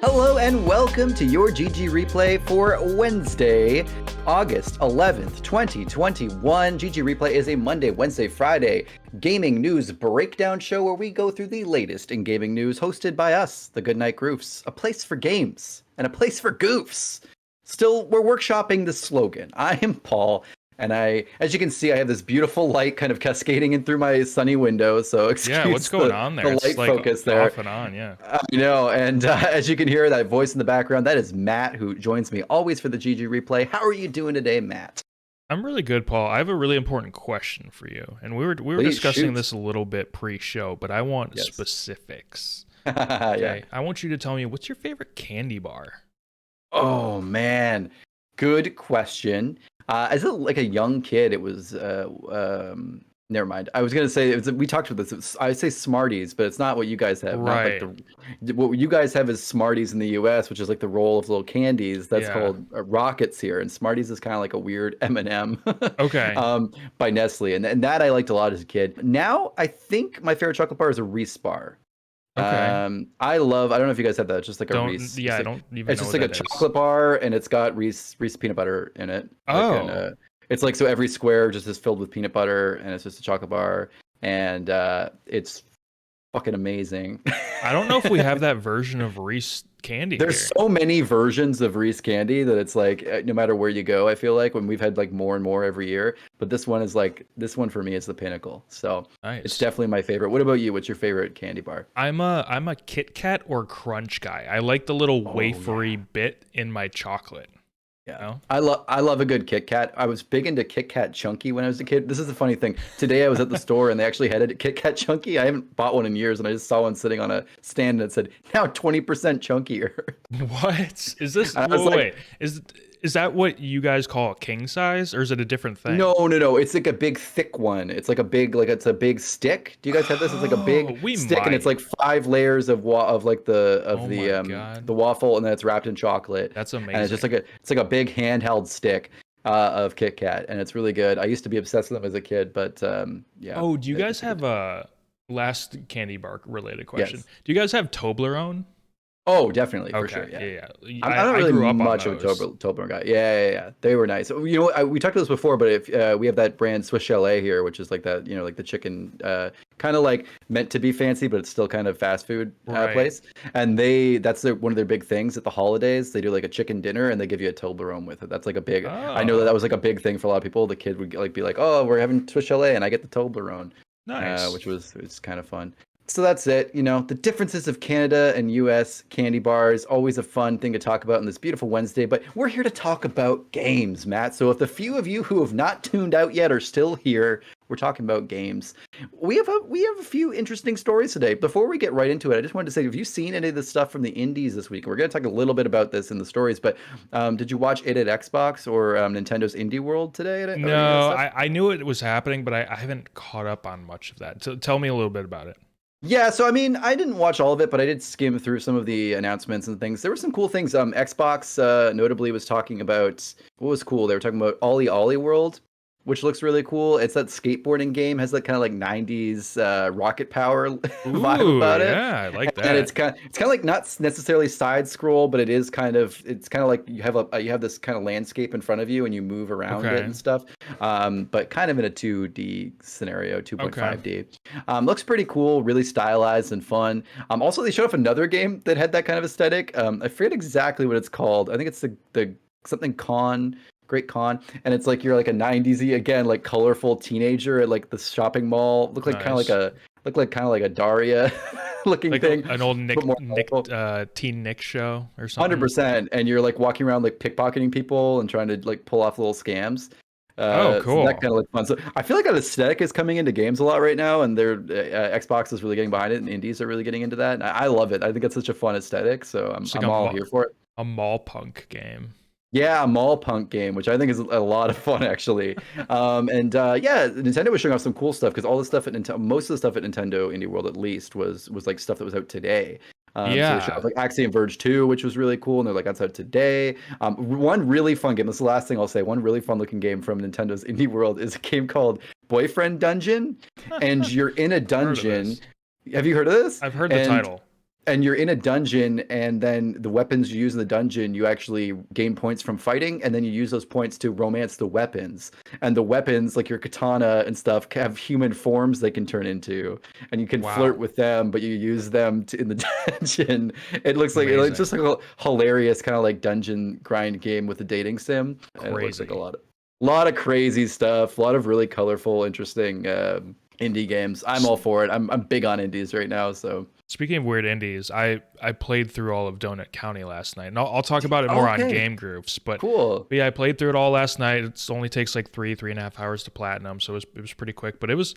Hello and welcome to your GG Replay for Wednesday, August 11th, 2021. GG Replay is a Monday, Wednesday, Friday gaming news breakdown show where we go through the latest in gaming news, hosted by us, the Goodnight Groofs, a place for games and a place for goofs. Still, we're workshopping the slogan. I am Paul, and as you can see, I have this beautiful light kind of cascading in through my sunny window. So excuse what's going on there? The it's light like focus there. Off and on, yeah. You know, and as you can hear that voice in the background, that is Matt, who joins me always for the GG Replay. How are you doing today, Matt? I'm really good, Paul. I have a really important question for you, and we were Please discussing shoot. this a little bit pre-show, but I want specifics. Okay, I want you to tell me, what's your favorite candy bar? Oh man, good question. As like a young kid, it was never mind. I was gonna say we talked about this. I would say Smarties, but it's not what you guys have. Right. Not like what you guys have is Smarties in the U.S., which is like the roll of little candies. That's called Rockets here, and Smarties is kind of like a weird M&M. Okay. By Nestle, and that I liked a lot as a kid. Now I think my favorite chocolate bar is a Reese bar. Okay. I don't know if you guys have that. It's just like a Reese. Yeah, I don't even It's know just what like a that is. chocolate bar, and it's got Reese peanut butter in it. Oh. It's like, so every square just is filled with peanut butter, and it's just a chocolate bar, and it's fucking amazing. I don't know if we have that version of Reese candy. There's so many versions of Reese candy that it's like no matter where you go, I feel like when we've had like more and more every year, but this one for me is the pinnacle. So nice. It's definitely my favorite. What about you? What's your favorite candy bar? I'm a Kit Kat or Crunch guy. I like the little wafery bit in my chocolate. Yeah, I love a good Kit Kat. I was big into Kit Kat Chunky when I was a kid. This is the funny thing. Today I was at the store and they actually had a Kit Kat Chunky. I haven't bought one in years, and I just saw one sitting on a stand and it said now 20% chunkier. What is this? Wait, is that what you guys call a king size, or is it a different thing? No. It's like a big thick one. It's like it's a big stick. Do you guys have this? It's like a big stick, and it's like 5 layers of the waffle, and then it's wrapped in chocolate. That's amazing. And it's like a big handheld stick of Kit Kat, and it's really good. I used to be obsessed with them as a kid, but yeah. Oh, do you guys have a last candy bar related question? Yes. Do you guys have Toblerone? Oh, definitely, for sure. Yeah. I'm not really much of a Toblerone guy. Yeah. They were nice. You know, we talked about this before, but if we have that brand Swiss Chalet here, which is like that, you know, like the chicken, kind of like meant to be fancy, but it's still kind of fast food place. And that's one of their big things at the holidays. They do like a chicken dinner, and they give you a Toblerone with it. That's like a big. I know that was like a big thing for a lot of people. The kid would like be like, "Oh, we're having Swiss Chalet, and I get the Toblerone." Nice. Which was kind of fun. So that's it. You know, the differences of Canada and US candy bars, always a fun thing to talk about on this beautiful Wednesday, but we're here to talk about games, Matt. So if the few of you who have not tuned out yet are still here, we're talking about games. We have a few interesting stories today. Before we get right into it, I just wanted to say, have you seen any of the stuff from the indies this week? We're going to talk a little bit about this in the stories, but did you watch it at Xbox or Nintendo's Indie World today? No, I knew it was happening, but I haven't caught up on much of that. So tell me a little bit about it. Yeah, so I mean, I didn't watch all of it, but I did skim through some of the announcements and things. There were some cool things. Xbox notably was talking about, what was cool? They were talking about Ollie Ollie World, which looks really cool. It's that skateboarding game, has that kind of like 90s rocket power vibe about it. Yeah, I like that. And it's kind of like not necessarily side scroll, but it's kind of like you have this kind of landscape in front of you and you move around it and stuff. But kind of in a 2D scenario, 2.5D. Looks pretty cool, really stylized and fun. Also, they showed off another game that had that kind of aesthetic. I forget exactly what it's called. I think it's the something Great Con, and it's like you're like a 90s-y, again, like colorful teenager at like the shopping mall. Look like kind of like a Daria looking like thing, an old Teen Nick show or something. 100%. And you're like walking around like pickpocketing people and trying to like pull off little scams. Cool. So that kind of looks fun. So I feel like that aesthetic is coming into games a lot right now, and their Xbox is really getting behind it, and indies are really getting into that. And I love it. I think it's such a fun aesthetic, so I'm all here for it. A mall punk game. Yeah, a mall punk game, which I think is a lot of fun, actually. Nintendo was showing off some cool stuff, because all the stuff at most of the stuff at Nintendo Indie World, at least, was like stuff that was out today. So they showed off like Axiom Verge 2, which was really cool, and they're like, that's out today. One really fun game, this is the last thing I'll say, one really fun looking game from Nintendo's Indie World is a game called boyfriend dungeon, and you're in a dungeon. Have you heard of this? I've heard the title. And you're in a dungeon, and then the weapons you use in the dungeon, you actually gain points from fighting, and then you use those points to romance the weapons. And the weapons, like your katana and stuff, have human forms they can turn into, and you can flirt with them, but you use them in the dungeon. It looks like it's just like a hilarious kind of like dungeon grind game with a dating sim. And it looks like a lot of crazy stuff, a lot of really colorful, interesting indie games. I'm all for it. I'm big on indies right now, so. Speaking of weird indies, I played through all of Donut County last night, and I'll talk about it more on Game Groofs. But cool. But yeah, I played through it all last night. It only takes like 3.5 hours to platinum, so it was pretty quick. But it's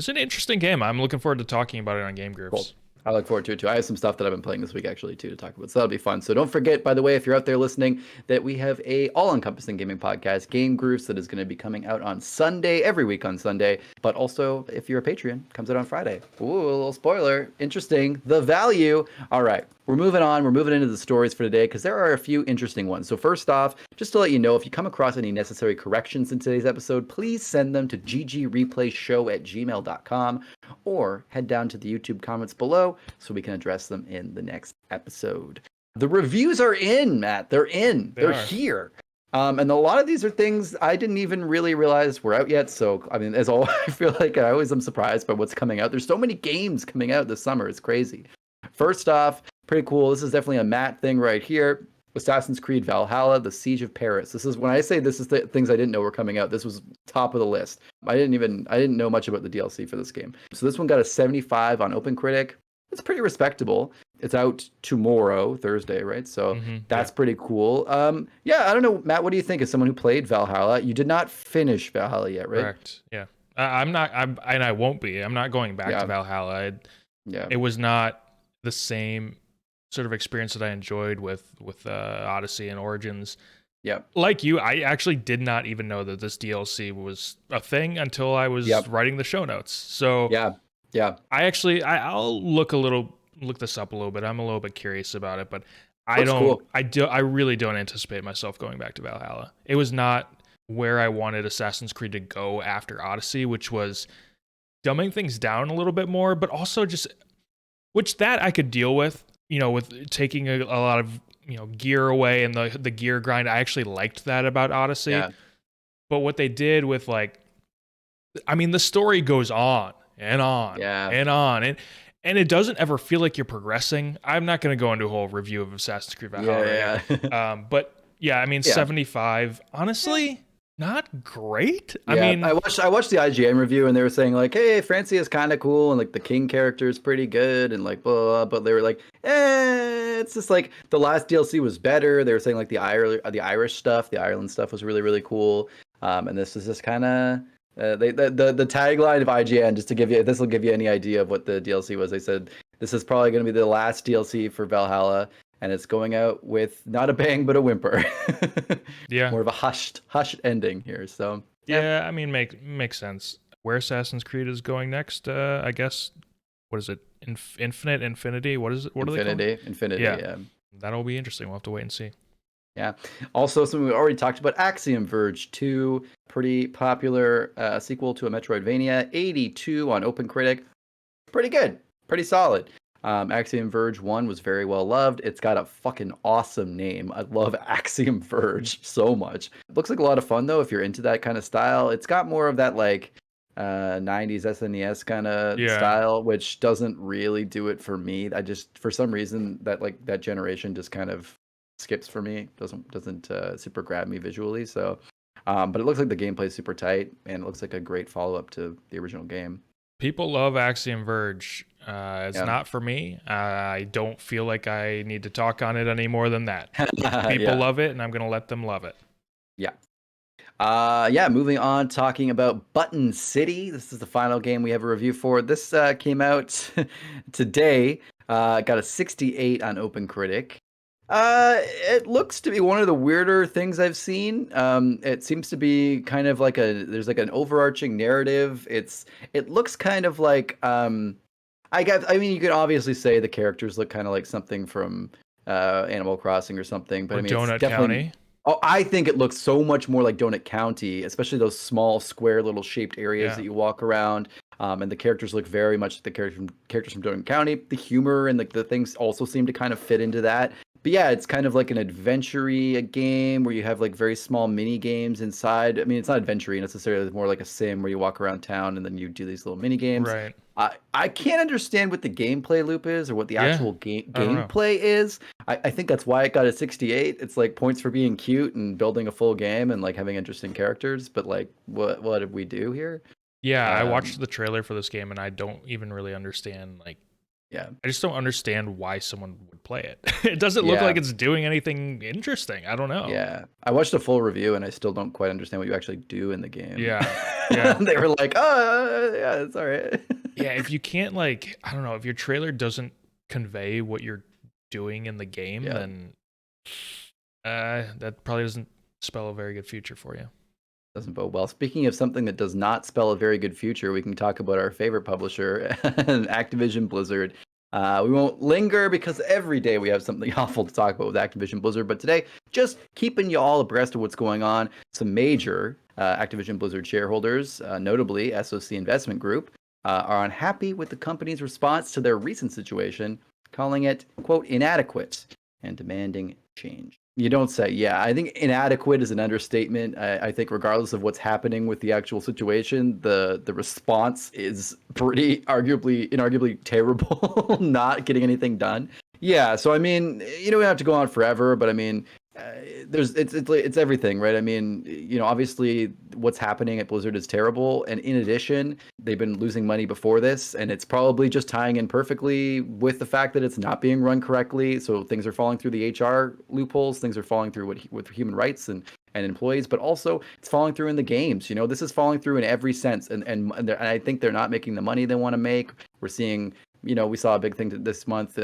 an interesting game. I'm looking forward to talking about it on Game Groofs. Cool. I look forward to it too. I have some stuff that I've been playing this week actually too to talk about, so that'll be fun. So don't forget, by the way, if you're out there listening, that we have a all-encompassing gaming podcast, Game Groofs, that is going to be coming out on Sunday, every week on Sunday. But also, if you're a Patreon, comes out on Friday. Ooh, a little spoiler. Interesting. The value. All right. We're moving on. We're moving into the stories for today because there are a few interesting ones. So first off, just to let you know, if you come across any necessary corrections in today's episode, please send them to ggreplayshow@gmail.com or head down to the YouTube comments below so we can address them in the next episode. The reviews are in, Matt. They're in. They're here. And a lot of these are things I didn't even really realize were out yet. So, I mean, as always, I feel like I always am surprised by what's coming out. There's so many games coming out this summer. It's crazy. First off, pretty cool. This is definitely a Matt thing right here. Assassin's Creed Valhalla, The Siege of Paris. This is when I say this is the things I didn't know were coming out. This was top of the list. I didn't know much about the DLC for this game. So this one got a 75 on OpenCritic. It's pretty respectable. It's out tomorrow, Thursday, right? So that's pretty cool. Yeah, I don't know, Matt. What do you think as someone who played Valhalla? You did not finish Valhalla yet, right? Correct. Yeah, I'm not. And I won't be. I'm not going back to Valhalla. It was not the same sort of experience that I enjoyed with Odyssey and Origins. Yeah. Like you, I actually did not even know that this DLC was a thing until I was writing the show notes. So yeah. I'll look this up a little bit. I'm a little bit curious about it, but I really don't anticipate myself going back to Valhalla. It was not where I wanted Assassin's Creed to go after Odyssey, which was dumbing things down a little bit more, but also which that I could deal with, with taking a lot of, gear away and the gear grind. I actually liked that about Odyssey. Yeah. But what they did with the story goes on and on and on. And it doesn't ever feel like you're progressing. I'm not going to go into a whole review of Assassin's Creed Valhalla. Yeah. But yeah, 75, honestly, not great. Yeah, I watched the IGN review and they were saying like, hey, Francia is kind of cool and like the king character is pretty good and like blah, blah, blah, but they were like, it's just like the last DLC was better. They were saying like the Irish stuff, the Ireland stuff was really, really cool. And this is just kind of the tagline of IGN, just to give you, this will give you any idea of what the DLC was. They said this is probably going to be the last DLC for Valhalla. And it's going out with not a bang, but a whimper. Yeah. More of a hushed ending here. So yeah, makes sense. Where Assassin's Creed is going next, I guess. What is it? Infinity? What is it? What are they called? Infinity. Yeah. That'll be interesting. We'll have to wait and see. Yeah. Also, something we already talked about, Axiom Verge 2, pretty popular sequel to a Metroidvania. 82 on OpenCritic. Pretty good. Pretty solid. Axiom Verge 1 was very well loved. It's got a fucking awesome name. I love Axiom Verge so much. It looks like a lot of fun though if you're into that kind of style. It's got more of that like 90s SNES kind of style, which doesn't really do it for me. I just, for some reason, that generation just kind of skips for me. Doesn't super grab me visually. So, but it looks like the gameplay is super tight and it looks like a great follow-up to the original game. People love Axiom Verge. It's not for me. I don't feel like I need to talk on it any more than that. People love it, and I'm going to let them love it. Yeah. Moving on, talking about Button City. This is the final game we have a review for. This came out today. Got a 68 on OpenCritic. It looks to be one of the weirder things I've seen. It seems to be kind of like there's like an overarching narrative. It looks kind of like, you could obviously say the characters look kind of like something from Animal Crossing or something, but Donut County. Oh, I think it looks so much more like Donut County, especially those small, square, little shaped areas that you walk around. And the characters look very much like the characters from Donut County. The humor and like the things also seem to kind of fit into that. But yeah, it's kind of like an adventure-y game where you have like very small mini games inside. I mean, it's not adventure-y necessarily; it's more like a sim where you walk around town and then you do these little mini games. Right. I can't understand what the gameplay loop is or what the Yeah. actual I don't know. gameplay is. I think that's why it got a 68. It's like points for being cute and building a full game and like having interesting characters. But like, what did we do here? Yeah, I watched Um, the trailer for this game and I don't even really understand. Like, yeah, I just don't understand why someone would play it. It doesn't look yeah, like it's doing anything interesting. I don't know. yeah. I watched a full review and I still don't quite understand what you actually do in the game. Yeah. Yeah. They were like, oh, yeah, it's all right. Yeah, if you can't, like, I don't know, if your trailer doesn't convey what you're doing in the game, Yeah. then that probably doesn't spell a very good future for you. Doesn't bode well. Speaking of something that does not spell a very good future, we can talk about our favorite publisher, Activision Blizzard. We won't linger because every day we have something awful to talk about with Activision Blizzard. But today, just keeping you all abreast of what's going on. Some major Activision Blizzard shareholders, notably SOC Investment Group, are unhappy with the company's response to their recent situation, calling it, quote, inadequate and demanding change. You don't say. Yeah, I think inadequate is an understatement. I think regardless of what's happening with the actual situation, the response is pretty inarguably terrible, not getting anything done. Yeah, so I mean, we don't have to go on forever, but I mean, it's everything, right? I mean, obviously what's happening at Blizzard is terrible, and in addition, they've been losing money before this, and it's probably just tying in perfectly with the fact that it's not being run correctly. So things are falling through the HR loopholes, things are falling through with human rights and employees, but also it's falling through in the games. This is falling through in every sense, and I think they're not making the money they want to make. We're seeing, we saw a big thing this month.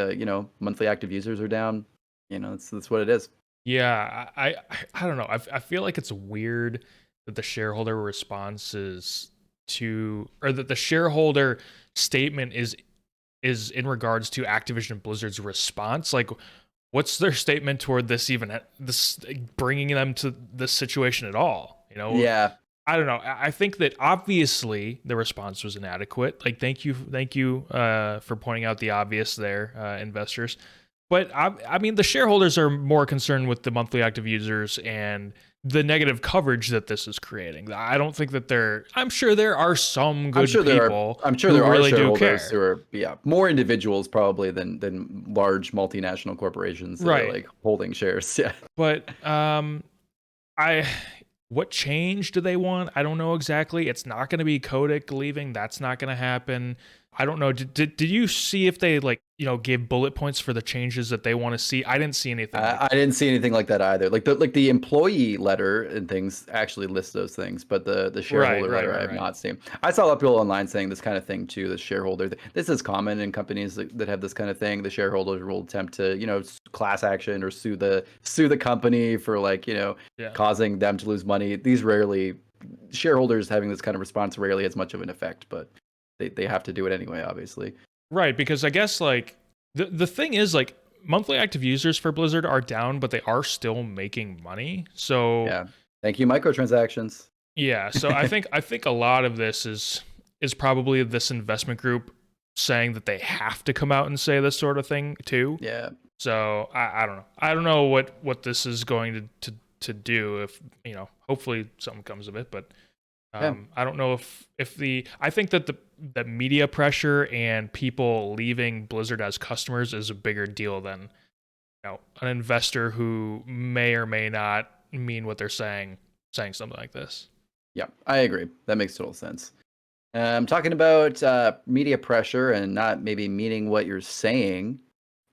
Monthly active users are down. That's what it is. Yeah, I don't know. I feel like it's weird that the shareholder response is or that the shareholder statement is in regards to Activision Blizzard's response. Like, what's their statement toward this bringing them to this situation at all? Yeah. I don't know. I think that obviously the response was inadequate. Like, thank you for pointing out the obvious there, investors. But I mean, the shareholders are more concerned with the monthly active users and the negative coverage that this is creating. I don't think that I'm sure there are some good people. I'm sure there are really shareholders who are, more individuals probably than large multinational corporations that are like holding shares. Yeah. But what change do they want? I don't know exactly. It's not going to be Kotick leaving. That's not going to happen. I don't know. Did you see if they gave bullet points for the changes that they want to see? I didn't see anything. I didn't see anything like that either. Like the employee letter and things actually list those things, but the shareholder letter I have not seen. I saw a lot of people online saying this kind of thing too. The shareholder, this is common in companies that have this kind of thing. The shareholders will attempt to class action or sue the company for causing them to lose money. Shareholders having this kind of response rarely has much of an effect, but they have to do it anyway, obviously. Right, because I guess the thing is monthly active users for Blizzard are down, but they are still making money. So yeah, thank you microtransactions. Yeah, so I think a lot of this is probably this investment group saying that they have to come out and say this sort of thing too. Yeah. So I don't know. I don't know what this is going to do. If hopefully something comes of it, but. I don't know I think that the media pressure and people leaving Blizzard as customers is a bigger deal than an investor who may or may not mean what they're saying something like this. Yeah, I agree. That makes total sense. Talking about media pressure and not maybe meaning what you're saying.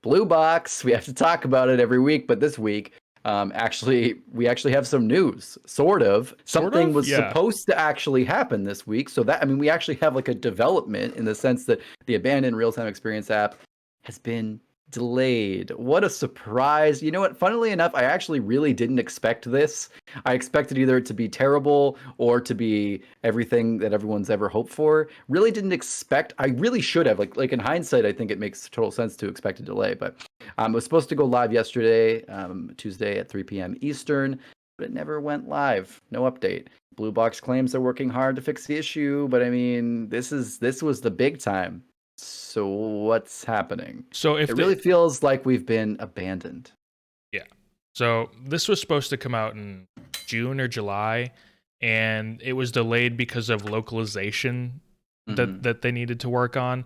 Blue Box, we have to talk about it every week, but this week we actually have some news, sort of. Something was supposed to actually happen this week. So we actually have like a development in the sense that the abandoned real-time experience app has been delayed. What a surprise. You know what? Funnily enough, I actually really didn't expect this. I expected either it to be terrible or to be everything that everyone's ever hoped for. Really didn't expect. I really should have. Like in hindsight, I think it makes total sense to expect a delay. But it was supposed to go live yesterday, Tuesday at 3 p.m. Eastern. but it never went live. No update. Blue Box claims they're working hard to fix the issue, but I mean, this was the big time. So what's happening? So if it really feels like we've been abandoned. Yeah. So this was supposed to come out in June or July, and it was delayed because of localization that they needed to work on.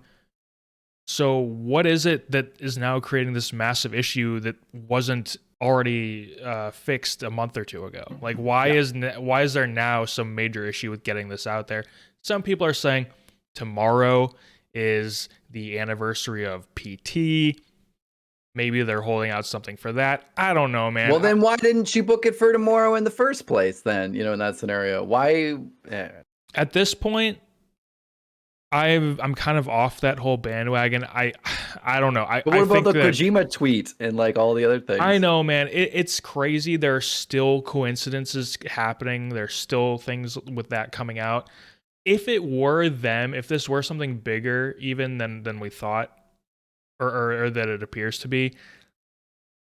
So what is it that is now creating this massive issue that wasn't already fixed a month or two ago? Like, why is there now some major issue with getting this out there? Some people are saying tomorrow is the anniversary of PT. Maybe they're holding out something for that. I don't know, man. Well, then why didn't you book it for tomorrow in the first place then, in that scenario? Why? At this point, I'm kind of off that whole bandwagon. I don't know. But what about the Kojima tweet and like all the other things? I know, man. It's crazy. There are still coincidences happening. There's still things with that coming out. If it were them, if this were something bigger even than we thought, or that it appears to be,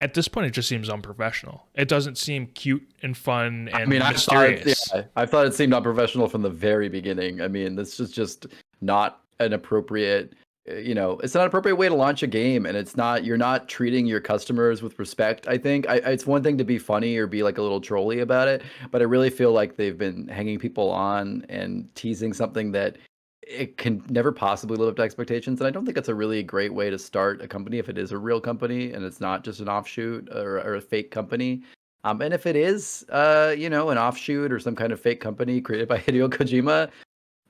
at this point it just seems unprofessional. It doesn't seem cute and fun and mysterious. I thought it seemed unprofessional from the very beginning. I mean, this is just not an appropriate, it's not an appropriate way to launch a game, and you're not treating your customers with respect. I think it's one thing to be funny or be like a little trolly about it, but I really feel like they've been hanging people on and teasing something that it can never possibly live up to expectations. And I don't think it's a really great way to start a company if it is a real company and it's not just an offshoot or a fake company. And if it is, an offshoot or some kind of fake company created by Hideo Kojima,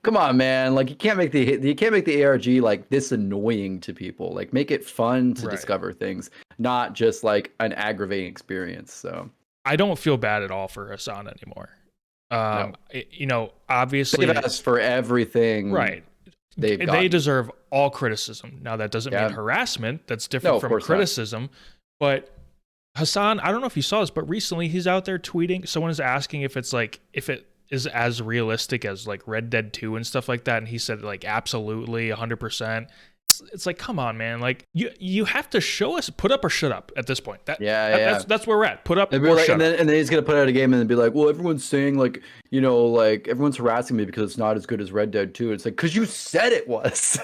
come on, man! Like you can't make the ARG like this annoying to people. Like make it fun to discover things, not just like an aggravating experience. So I don't feel bad at all for Hassan anymore. No. Obviously they've asked for everything. Right. They deserve all criticism. Now that doesn't mean harassment. That's different from criticism. Not. But Hassan, I don't know if you saw this, but recently he's out there tweeting. Someone is asking if it is as realistic as like Red Dead 2 and stuff like that, and he said like absolutely 100%. It's like, come on, man! Like you have to show us, put up or shut up at this point. That's where we're at. Put up or shut up. And then he's gonna put out a game and then be like, well, everyone's saying like everyone's harassing me because it's not as good as Red Dead 2. It's like, because you said it was.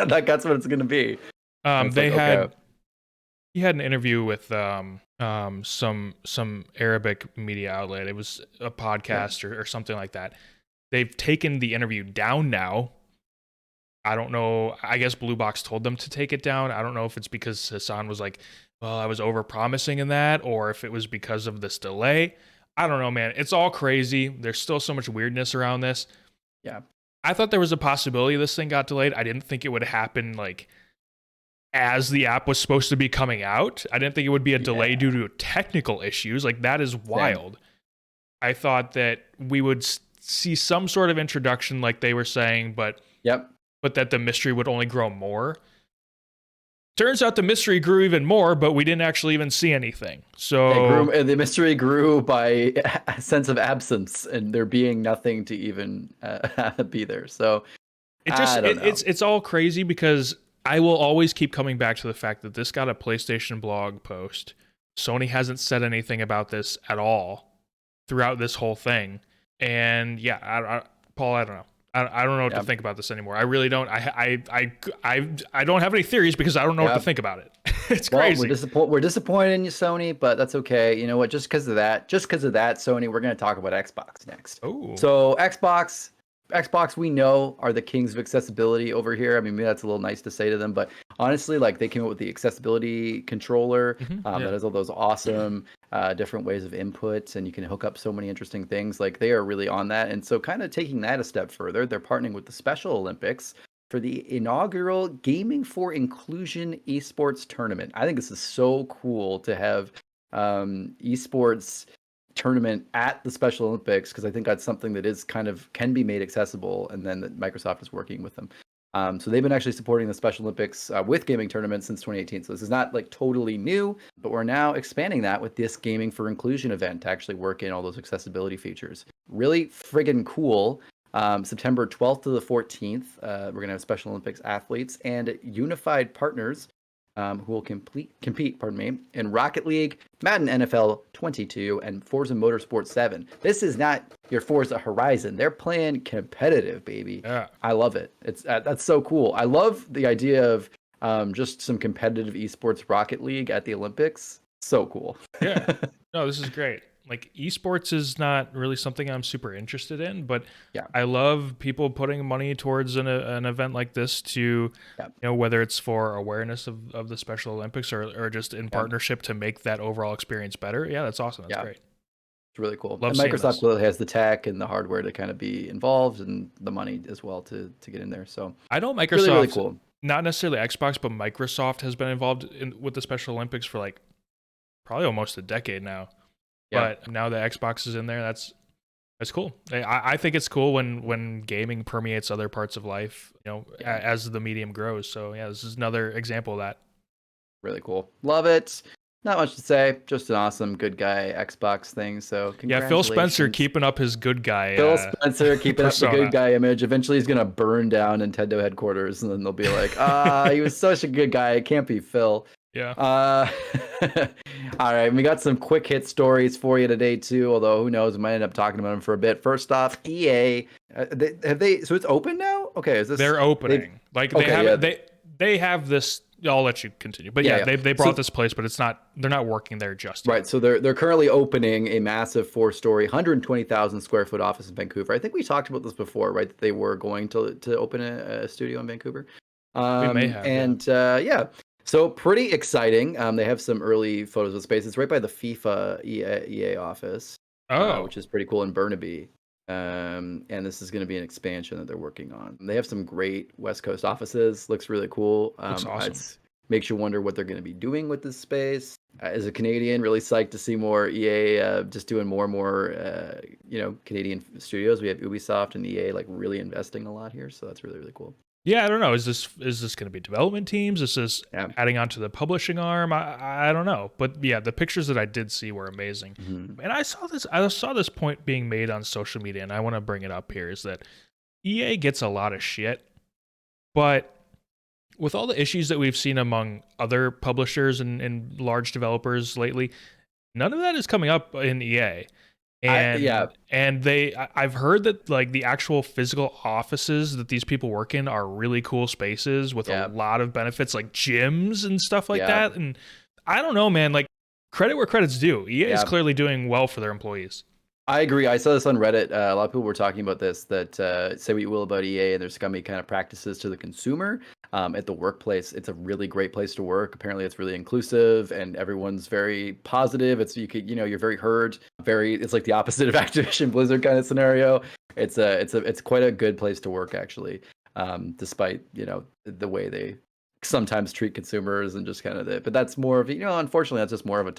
Like that's what it's gonna be. He had an interview with some Arabic media outlet. It was a podcast or something like that. They've taken the interview down now. I don't know. I guess Blue Box told them to take it down. I don't know if it's because Hassan was like, well, I was over-promising in that, or if it was because of this delay. I don't know, man. It's all crazy. There's still so much weirdness around this. Yeah. I thought there was a possibility this thing got delayed. I didn't think it would happen like as the app was supposed to be coming out. I didn't think it would be a delay due to technical issues. Like that is wild. Yeah. I thought that we would see some sort of introduction like they were saying, but that the mystery would only grow more. Turns out the mystery grew even more, but we didn't actually even see anything. So the mystery grew by a sense of absence and there being nothing to even be there. So it's all crazy because I will always keep coming back to the fact that this got a PlayStation blog post. Sony hasn't said anything about this at all throughout this whole thing. And Paul, I don't know. I don't know what to think about this anymore. I really don't. I don't have any theories because I don't know what to think about it. It's crazy. We're disappointed in you, Sony, but that's okay. You know what? Just because of that, Sony, we're going to talk about Xbox next. Oh. So Xbox, we know, are the kings of accessibility over here. I mean, maybe that's a little nice to say to them, but honestly, like they came up with the accessibility controller that has all those awesome different ways of input, and you can hook up so many interesting things. Like they are really on that, and so kind of taking that a step further, they're partnering with the Special Olympics for the inaugural Gaming for Inclusion esports tournament. I think this is so cool to have esports tournament at the Special Olympics, because I think that's something that is kind of can be made accessible, and then that Microsoft is working with them. So they've been actually supporting the Special Olympics with gaming tournaments since 2018. So this is not like totally new, but we're now expanding that with this Gaming for Inclusion event to actually work in all those accessibility features. Really friggin' cool. September 12th to the 14th, we're going to have Special Olympics athletes and unified partners who will compete, pardon me, in Rocket League, Madden NFL 22, and Forza Motorsport 7. This is not your Forza Horizon. They're playing competitive, baby. Yeah. I love it. It's that's so cool. I love the idea of just some competitive esports Rocket League at the Olympics. So cool. Yeah. No, this is great. Like esports is not really something I'm super interested in, but Yeah. I love people putting money towards an event like this to, whether it's for awareness of the Special Olympics or just in partnership to make that overall experience better. Yeah, that's awesome. That's great. It's really cool. Love and Microsoft clearly has the tech and the hardware to kind of be involved and the money as well to get in there. So I know Microsoft, really cool. Not necessarily Xbox, but Microsoft has been involved with the Special Olympics for like probably almost a decade now. Yeah. But now that Xbox is in there, that's cool. I think it's cool when gaming permeates other parts of life, as the medium grows. So yeah, this is another example of that. Really cool. Love it. Not much to say. Just an awesome good guy Xbox thing. So yeah, Phil Spencer keeping up his good guy. Phil Spencer keeping up the good guy image. Eventually, he's gonna burn down Nintendo headquarters, and then they'll be like, he was such a good guy. It can't be Phil. Yeah. All right, we got some quick hit stories for you today too. Although who knows, we might end up talking about them for a bit. First off, EA, have they? So it's open now. Okay, is this? They're opening. They have this. I'll let you continue. But yeah. They brought this place, but it's not. They're not working there just yet. Right. So they're currently opening a massive 4-story, 120,000 square foot office in Vancouver. I think we talked about this before, right? That they were going to open a studio in Vancouver. We may have. And so pretty exciting. They have some early photos of space. It's right by the FIFA EA office, which is pretty cool in Burnaby. And this is going to be an expansion that they're working on. They have some great West Coast offices. Looks really cool. Looks awesome. Makes you wonder what they're going to be doing with this space. As a Canadian, really psyched to see more EA just doing more and more, Canadian studios. We have Ubisoft and EA like really investing a lot here. So that's really, really cool. Yeah, I don't know. Is this going to be development teams? Is this adding on to the publishing arm? I don't know. But yeah, the pictures that I did see were amazing. Mm-hmm. And I saw this point being made on social media, and I want to bring it up here, is that EA gets a lot of shit, but with all the issues that we've seen among other publishers and large developers lately, none of that is coming up in EA. And I've heard that like the actual physical offices that these people work in are really cool spaces with a lot of benefits, like gyms and stuff like that. And I don't know, man, like credit where credit's due. EA is clearly doing well for their employees. I agree. I saw this on Reddit. A lot of people were talking about this, that say what you will about EA, and there's scummy kind of practices to the consumer at the workplace. It's a really great place to work. Apparently, it's really inclusive, and everyone's very positive. You're very heard. It's like the opposite of Activision Blizzard kind of scenario. It's quite a good place to work, actually, despite the way they sometimes treat consumers and just kind of but that's more of unfortunately that's just more of a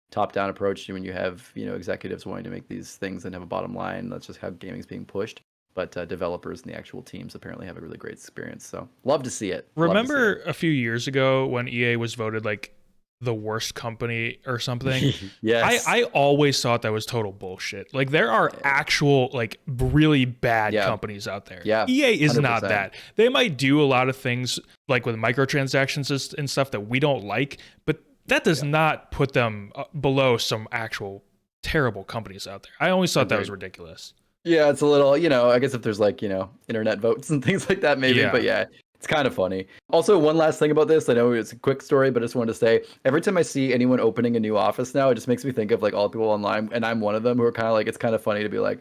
top-down approach to when you have executives wanting to make these things and have a bottom line. That's just how gaming's being pushed. But developers and the actual teams apparently have a really great experience. So love to see it. Remember a few years ago when EA was voted like the worst company or something? Yes. I always thought that was total bullshit. Like there are actual like really bad companies out there. Yeah. EA is 100%. Not that. They might do a lot of things like with microtransactions and stuff that we don't like, but that does not put them below some actual terrible companies out there. I always thought that was ridiculous. Yeah, it's a little, I guess if there's like, internet votes and things like that, maybe. Yeah. But yeah, it's kind of funny. Also, one last thing about this. I know it's a quick story, but I just wanted to say, every time I see anyone opening a new office now, it just makes me think of like all the people online. And I'm one of them who are kind of like, it's kind of funny to be like,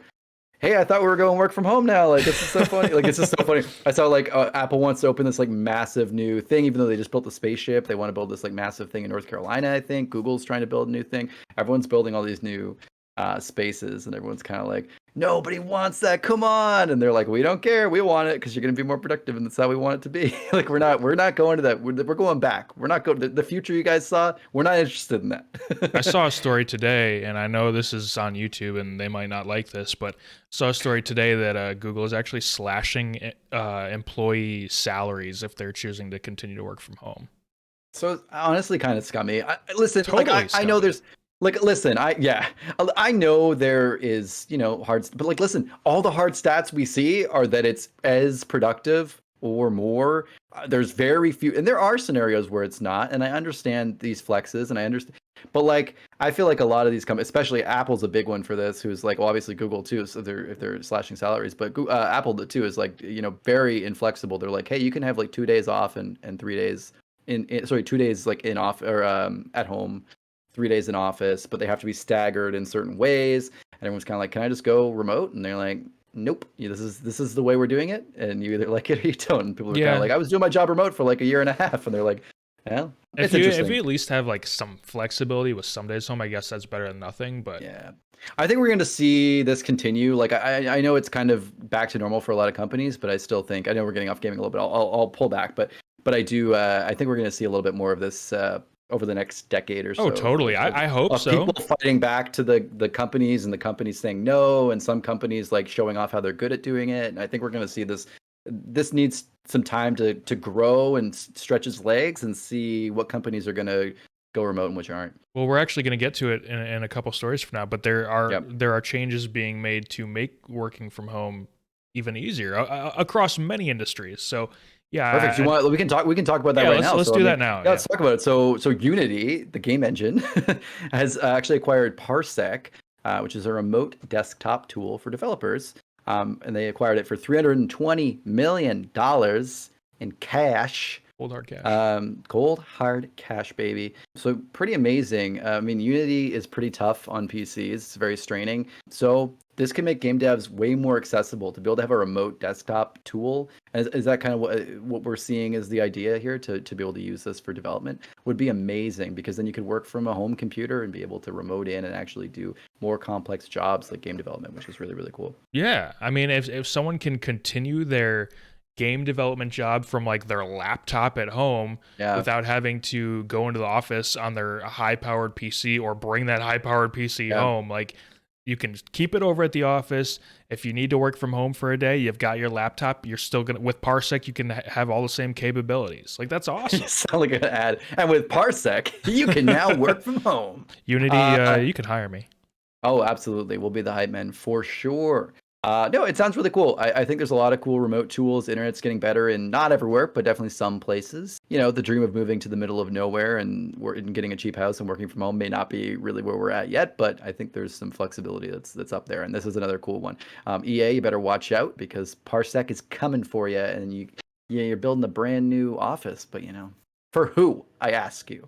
hey, I thought we were going to work from home now. Like, this is so funny. Like, it's just so funny. I saw like Apple wants to open this like massive new thing, even though they just built the spaceship. They want to build this like massive thing in North Carolina, I think. Google's trying to build a new thing. Everyone's building all these new spaces, and everyone's kind of like, nobody wants that. Come on. And they're like, we don't care. We want it because you're going to be more productive, and that's how we want it to be. Like, we're not going to that. We're going back. We're not going to the future you guys saw. We're not interested in that. I saw a story today, and I know this is on YouTube, and they might not like this, but I saw a story today that Google is actually slashing employee salaries if they're choosing to continue to work from home. So honestly, kind of scummy. Listen, totally like I know there's. Like, listen, I know there is, hard, but like, listen, all the hard stats we see are that it's as productive or more. There's very few, and there are scenarios where it's not. And I understand these flexes, and I understand, but like I feel like a lot of these companies, especially Apple's a big one for this. Who's like, well, obviously Google too. So if they're slashing salaries, but Apple too is like, very inflexible. They're like, hey, you can have like 2 days off and 3 days sorry, 2 days like in off or at home, 3 days in office, but they have to be staggered in certain ways. And everyone's kind of like, can I just go remote? And they're like, nope, this is the way we're doing it, and you either like it or you don't. And people are kind of like, I was doing my job remote for like a year and a half, and they're like, yeah, if you at least have like some flexibility with some days home, I guess that's better than nothing. But yeah, I think we're going to see this continue. Like I know it's kind of back to normal for a lot of companies, but I still think, I know we're getting off gaming a little bit. I'll pull back, but I do. I think we're going to see a little bit more of this over the next decade or so. Oh, totally. I hope so. People fighting back to the companies, and the companies saying no, and some companies like showing off how they're good at doing it. And I think we're going to see this. This needs some time to grow and stretch its legs, and see what companies are going to go remote and which aren't. Well, we're actually going to get to it in a couple stories from now, but there are changes being made to make working from home even easier across many industries. So yeah, perfect. We can talk about that right now. Let's do that now. Yeah, let's talk about it. So Unity, the game engine, has actually acquired Parsec, which is a remote desktop tool for developers, and they acquired it for $320 million in cash. Cold hard cash. Cold hard cash, baby. So pretty amazing. I mean, Unity is pretty tough on PCs. It's very straining. So this can make game devs way more accessible to be able to have a remote desktop tool. Is that kind of what we're seeing is the idea here, to be able to use this for development? Would be amazing, because then you could work from a home computer and be able to remote in and actually do more complex jobs like game development, which is really, really cool. Yeah. I mean, if someone can continue their game development job from like their laptop at home without having to go into the office on their high-powered PC or bring that high-powered PC home, like you can keep it over at the office. If you need to work from home for a day, you've got your laptop. You're still gonna, with Parsec, you can have all the same capabilities. Like, that's awesome. You sound like an ad. And with Parsec, you can now work from home. Unity, you can hire me. Oh, absolutely. We'll be the hype men for sure. No, it sounds really cool. I think there's a lot of cool remote tools. The internet's getting better, and not everywhere, but definitely some places. The dream of moving to the middle of nowhere and getting a cheap house and working from home may not be really where we're at yet, but I think there's some flexibility that's up there, and this is another cool one. EA, you better watch out, because Parsec is coming for you, and you're building a brand new office, but for who, I ask you?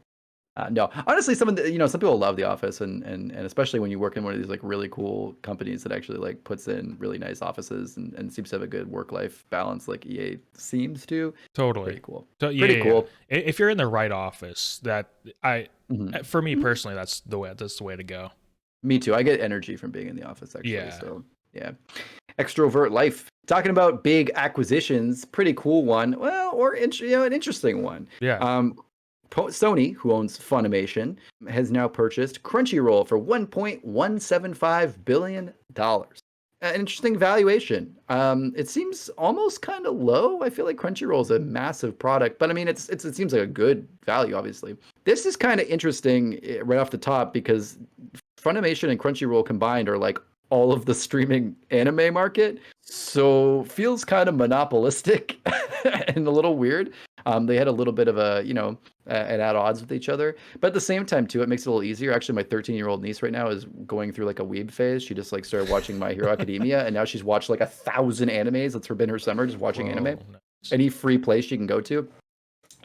No, honestly, some people love The Office, and especially when you work in one of these like really cool companies that actually like puts in really nice offices and seems to have a good work-life balance, like EA seems to. Totally. Pretty cool. Pretty cool. Yeah. If you're in the right office, for me personally, that's the way to go. Me too. I get energy from being in the office, actually. Yeah. So yeah. Extrovert life. Talking about big acquisitions, pretty cool one. Well, or an interesting one. Yeah. Sony, who owns Funimation, has now purchased Crunchyroll for $1.175 billion. An interesting valuation. It seems almost kind of low. I feel like Crunchyroll is a massive product, but I mean, it seems like a good value, obviously. This is kind of interesting right off the top, because Funimation and Crunchyroll combined are like all of the streaming anime market. So feels kind of monopolistic and a little weird. They had a little bit of at odds with each other, but at the same time too, it makes it a little easier. Actually, my 13-year-old niece right now is going through like a weeb phase. She just like started watching My Hero Academia, and now she's watched like 1,000 animes. That's been her summer, just watching anime. Nice. Any free place she can go to,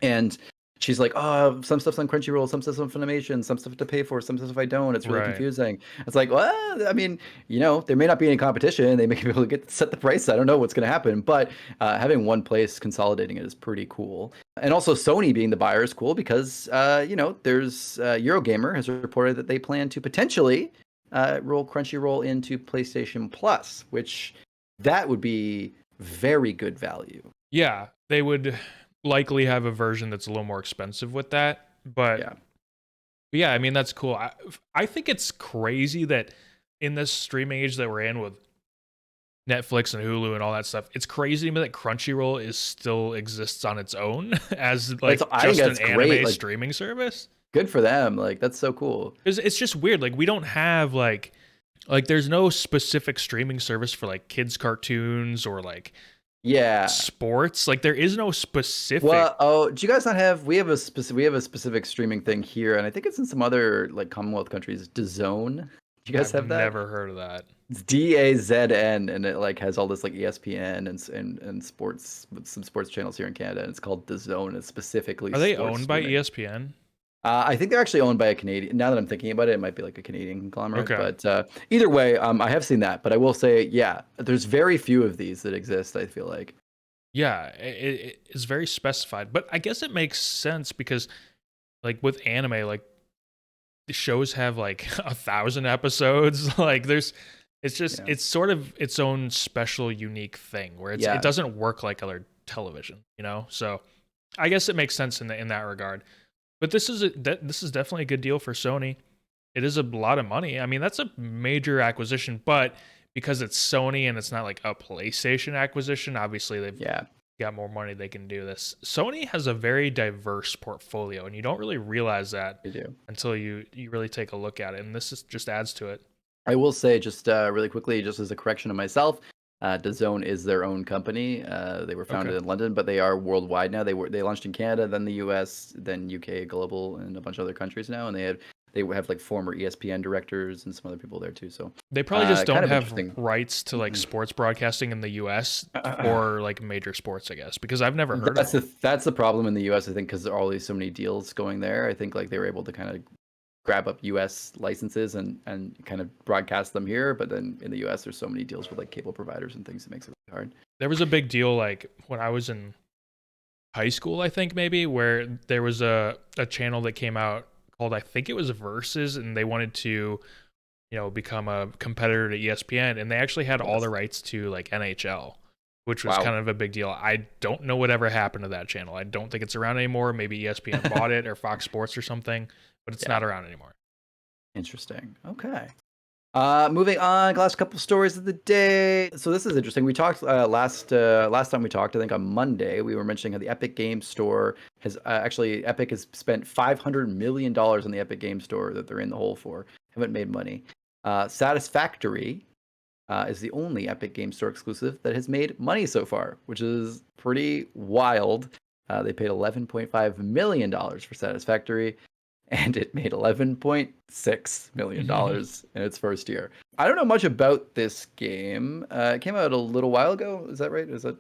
and she's like, oh, some stuff's on Crunchyroll, some stuff's on Funimation, some stuff to pay for, some stuff I don't. It's really confusing. It's like, well, I mean, there may not be any competition. They may be able to set the price. I don't know what's going to happen, but having one place consolidating it is pretty cool. And also Sony being the buyer is cool, because, there's Eurogamer has reported that they plan to potentially roll Crunchyroll into PlayStation Plus, which that would be very good value. Yeah, they would likely have a version that's a little more expensive with that, but yeah, I mean, that's cool. I think it's crazy that in this streaming age that we're in with Netflix and Hulu and all that stuff, it's crazy to me that Crunchyroll still exists on its own as like just an anime streaming service. Good for them. Like, that's so cool. It's just weird. Like, we don't have like there's no specific streaming service for like kids cartoons or like Yeah. sports. Like there is no specific. Well, oh, do you guys not have? We have a specific streaming thing here, and I think it's in some other like Commonwealth countries. DAZN. Do you guys I've have that? never heard of that. It's DAZN, and it like has all this like ESPN and sports, some sports channels here in Canada. And it's called DAZN. It's specifically Are they sports owned by streaming. ESPN? I think they're actually owned by a Canadian. Now that I'm thinking about it, it might be like a Canadian conglomerate. Okay. But either way, I have seen that. But I will say, yeah, there's very few of these that exist. I feel like. Yeah, it is very specified, but I guess it makes sense because, like with anime, like the shows have like 1,000 episodes. Like it's sort of its own special, unique thing where it doesn't work like other television, you know. So I guess it makes sense in that regard. But this is definitely a good deal for Sony. It is a lot of money. I mean, that's a major acquisition, but because it's Sony and it's not like a PlayStation acquisition, obviously they've got more money, they can do this. Sony has a very diverse portfolio, and you don't really realize that until you really take a look at it, and just adds to it. I will say, just really quickly, just as a correction of myself, DAZN is their own company. They were founded in London, but they are worldwide now. They launched in Canada, then the US, then UK, global, and a bunch of other countries now, and they have like former ESPN directors and some other people there too. So they probably just don't have rights to like sports broadcasting in the US or like major sports, I guess, because I've never heard of it. That's the problem in the US, I think, because there are always so many deals going there. I think like they were able to kind of grab up US licenses and kind of broadcast them here, but then in the US there's so many deals with like cable providers and things that makes it really hard. There was a big deal like when I was in high school, I think maybe, where there was a channel that came out called, I think it was Versus, and they wanted to, become a competitor to ESPN, and they actually had all the rights to like NHL, which was kind of a big deal. I don't know whatever happened to that channel. I don't think it's around anymore. Maybe ESPN bought it or Fox Sports or something, but it's not around anymore. Interesting. Okay. Moving on, last couple stories of the day. So this is interesting. We talked last time we talked, I think on Monday, we were mentioning how the Epic Games Store has Epic has spent $500 million on the Epic Games Store that they're in the hole for. Haven't made money. Satisfactory is the only Epic Games Store exclusive that has made money so far, which is pretty wild. They paid $11.5 million for Satisfactory, and it made $11.6 million in its first year. I don't know much about this game. It came out a little while ago. Is that right? Is that?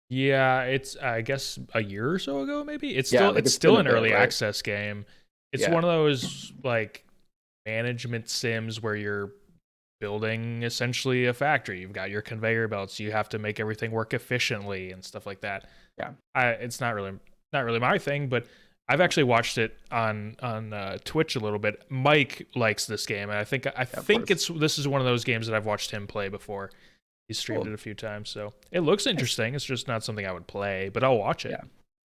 Yeah, it's I guess a year or so ago, maybe. It's still an early access game. It's one of those like management sims where you're building essentially a factory. You've got your conveyor belts. You have to make everything work efficiently and stuff like that. Yeah, it's not really my thing, but I've actually watched it on Twitch a little bit. Mike likes this game, and I think this is one of those games that I've watched him play before. He's streamed it a few times, so it looks interesting. It's just not something I would play, but I'll watch it. Yeah.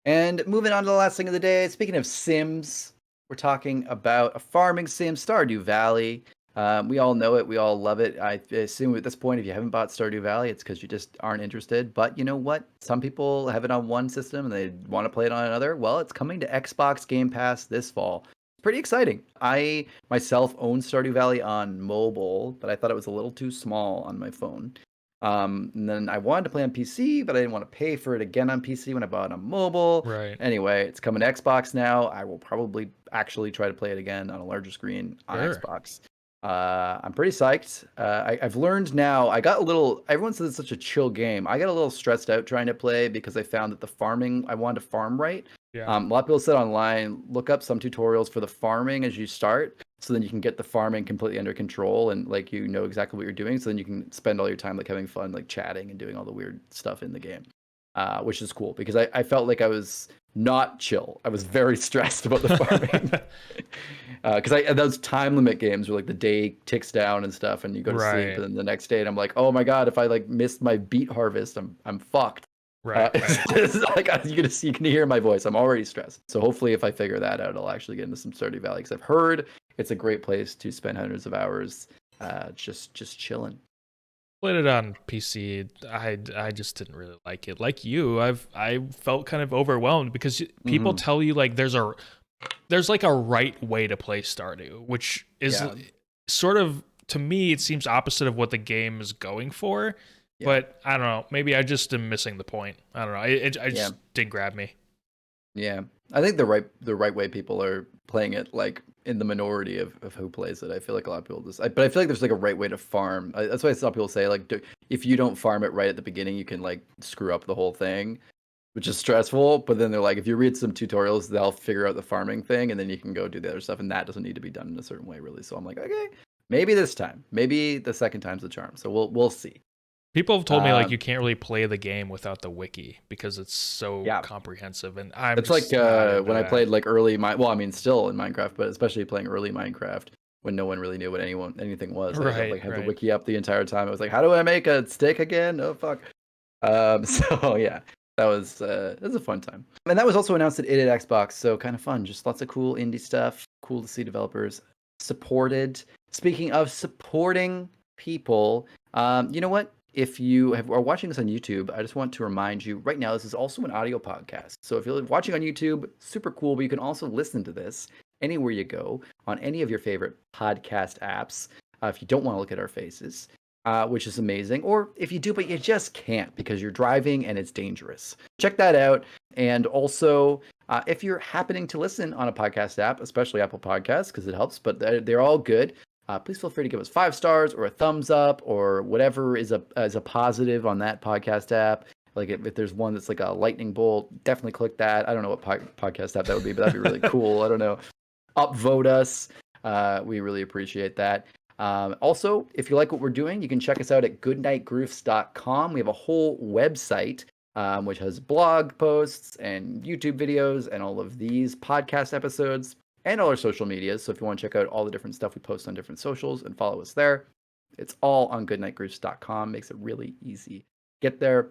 And moving on to the last thing of the day. Speaking of Sims, we're talking about a farming sim, Stardew Valley. We all know it. We all love it. I assume at this point, if you haven't bought Stardew Valley, it's because you just aren't interested. But you know what? Some people have it on one system and they want to play it on another. Well, it's coming to Xbox Game Pass this fall. It's pretty exciting. I myself own Stardew Valley on mobile, but I thought it was a little too small on my phone. And then I wanted to play on PC, but I didn't want to pay for it again on PC when I bought it on mobile. Right. Anyway, it's coming to Xbox now. I will probably actually try to play it again on a larger screen on Xbox. I'm pretty psyched. I've learned now. Everyone says it's such a chill game. I got a little stressed out trying to play because I found that I wanted to farm right. Yeah. A lot of people said online, look up some tutorials for the farming as you start, so then you can get the farming completely under control and like you know exactly what you're doing. So then you can spend all your time like having fun, like chatting and doing all the weird stuff in the game, which is cool because I felt like I was not chill. I was very stressed about the farming because those time limit games where like the day ticks down and stuff, and you go to sleep, and then the next day, and I'm like, oh my god, if I like missed my beet harvest, I'm fucked. Right. It's like you can hear my voice. I'm already stressed. So hopefully, if I figure that out, I'll actually get into some Stardew Valley because I've heard it's a great place to spend hundreds of hours, just chilling. Played it on PC. I just didn't really like it. Like you, I felt kind of overwhelmed because people tell you like there's like a right way to play Stardew, which is sort of, to me, it seems opposite of what the game is going for. But I don't know. Maybe I just am missing the point. I don't know. It just didn't grab me. Yeah, I think the right way people are playing it, like in the minority of who plays it. I feel like a lot of people just, but I feel like there's like a right way to farm. That's why I saw people say like, if you don't farm it right at the beginning, you can like screw up the whole thing, which is stressful. But then they're like, if you read some tutorials, they'll figure out the farming thing, and then you can go do the other stuff, and that doesn't need to be done in a certain way, really. So I'm like, okay, maybe this time, maybe the second time's the charm. So we'll see. People have told me like you can't really play the game without the wiki because it's so comprehensive, and it's like when I played like early still in Minecraft, but especially playing early Minecraft when no one really knew what anything was. I had the wiki up the entire time. I was like, how do I make a stick again? Oh fuck. So yeah, that was a fun time, and that was also announced at Xbox. So kind of fun, just lots of cool indie stuff. Cool to see developers supported. Speaking of supporting people, you know what? If you are watching this on YouTube, I just want to remind you right now, this is also an audio podcast. So if you're watching on YouTube, super cool, but you can also listen to this anywhere you go on any of your favorite podcast apps. If you don't want to look at our faces, which is amazing. Or if you do, but you just can't because you're driving and it's dangerous. Check that out. And also, if you're happening to listen on a podcast app, especially Apple Podcasts, because it helps, but they're all good. Please feel free to give us 5 stars or a thumbs up or whatever is a positive on that podcast app. Like if there's one that's like a lightning bolt, definitely click that. I don't know what podcast app that would be, but that'd be really cool. I don't know. Upvote us. We really appreciate that. Also, if you like what we're doing, you can check us out at goodnightgroofs.com. We have a whole website which has blog posts and YouTube videos and all of these podcast episodes. And all our social medias. So if you want to check out all the different stuff we post on different socials and follow us there, it's all on goodnightgroofs.com. Makes it really easy. Get there.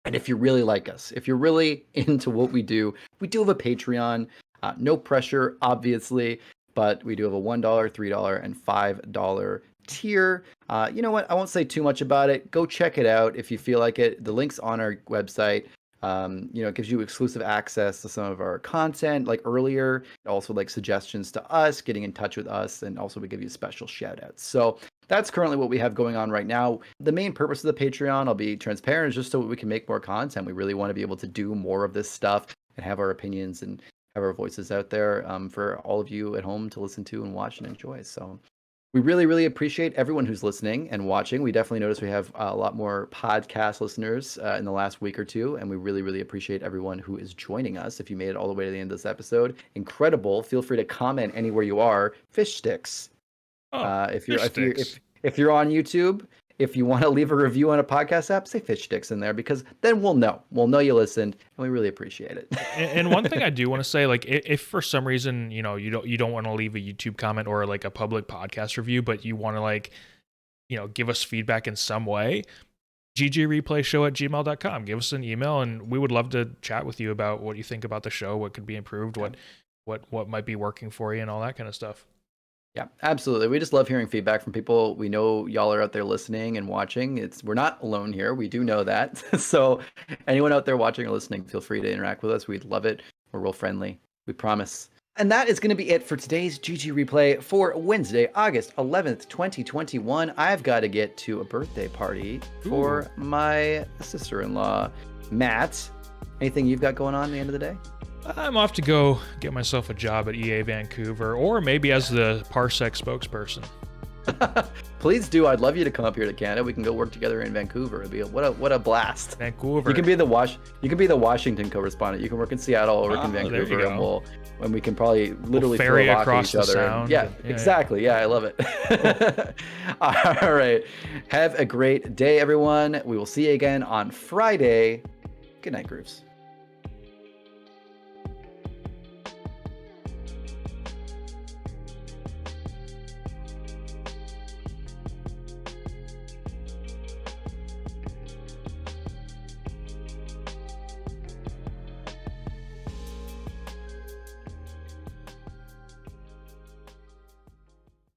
And if you really like us, if you're really into what we do have a Patreon. No pressure, obviously, but we do have a $1, $3, and $5 tier. You know what? I won't say too much about it. Go check it out if you feel like it. The link's on our website. It gives you exclusive access to some of our content like earlier, also like suggestions to us, getting in touch with us, and also we give you special shout outs. So that's currently what we have going on right now. The main purpose of the Patreon, I'll be transparent, is just so we can make more content. We really want to be able to do more of this stuff and have our opinions and have our voices out there for all of you at home to listen to and watch and enjoy. So we really, really appreciate everyone who's listening and watching. We definitely notice we have a lot more podcast listeners in the last week or two, and we really, really appreciate everyone who is joining us. If you made it all the way to the end of this episode, incredible. Feel free to comment anywhere you are. Fish sticks. If you're on YouTube, if you want to leave a review on a podcast app, say fish sticks in there, because then we'll know you listened, and we really appreciate it. And one thing I do want to say, like, if for some reason you don't want to leave a YouTube comment or like a public podcast review, but you want to like give us feedback in some way, ggreplayshow@gmail.com. Give us an email, and we would love to chat with you about what you think about the show, what could be improved, what might be working for you, and all that kind of stuff. Yeah, absolutely. We just love hearing feedback from people. We know y'all are out there listening and watching. We're not alone here. We do know that. So anyone out there watching or listening, feel free to interact with us. We'd love it. We're real friendly. We promise. And that is going to be it for today's GG Replay for Wednesday, August 11th, 2021. I've got to get to a birthday party for my sister-in-law, Matt. Anything you've got going on at the end of the day? I'm off to go get myself a job at EA Vancouver, or maybe as the Parsec spokesperson. Please do. I'd love you to come up here to Canada. We can go work together in Vancouver. It'd be what a blast. Vancouver. You can be the Washington correspondent. You can work in Seattle or work in Vancouver, and we can probably literally ferry throw across each other. The sound. Yeah, exactly. Yeah, I love it. All right. Have a great day, everyone. We will see you again on Friday. Good night, Groofs.